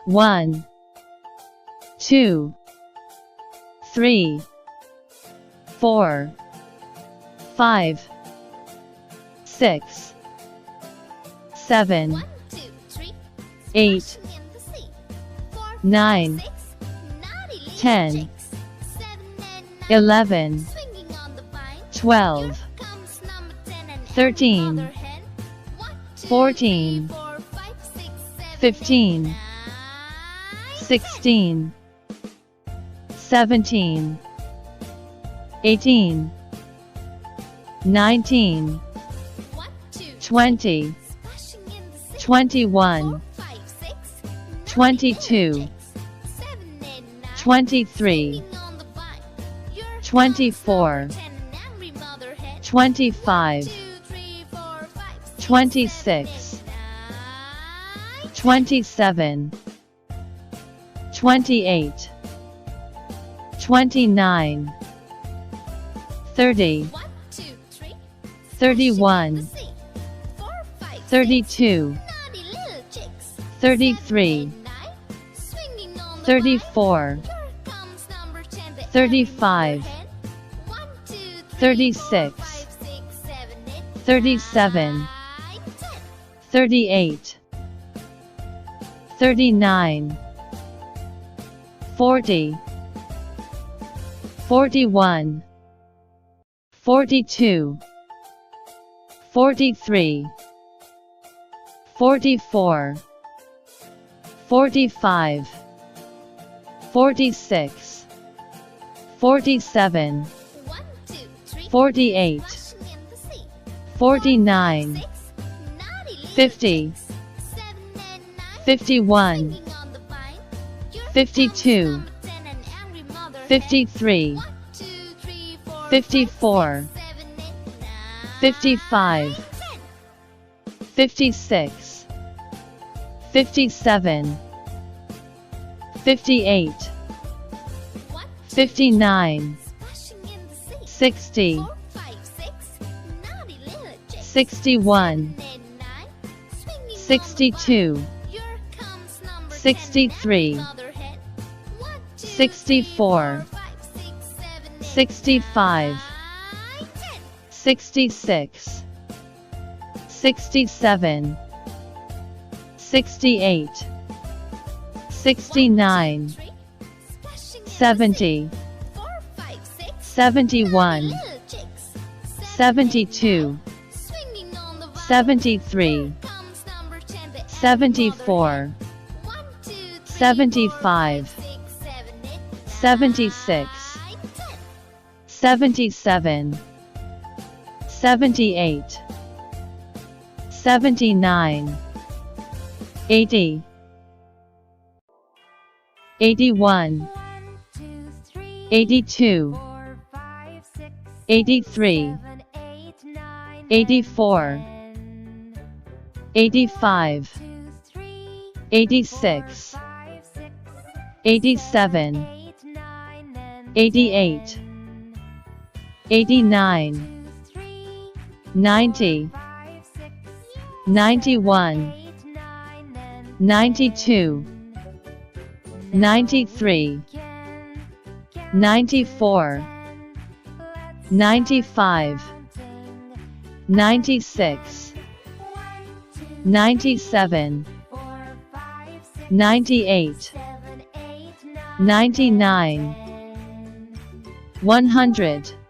1, 2, 3, 4, 5, 6, 7, 8, 9, 10, 11, 12, 13, 14, 15, 16, 17, 18, 19, 20, 21, 22, 23, 24, 25, 26, 27, 28, 29, 30, 31, 32, 33, 34, 35, 36, 37, 38, 39, 40, 41, 42, 43, 44, 45, 46, 47, 48, 49, 50, 51, 52, 53, 54, 55, 56, 57, 58, 59, 60, 61, 62, 63, 64, 65, 66, 67, 68, 69, 70, 71, 72, 73, 74, 75, 76, 77, 78, 79, 80, 81, 82, 83, 84, 85, 86, 87, 88, 89, 90, 91, 92, 93, 94, 95, 96, 97, 98, 99, 100.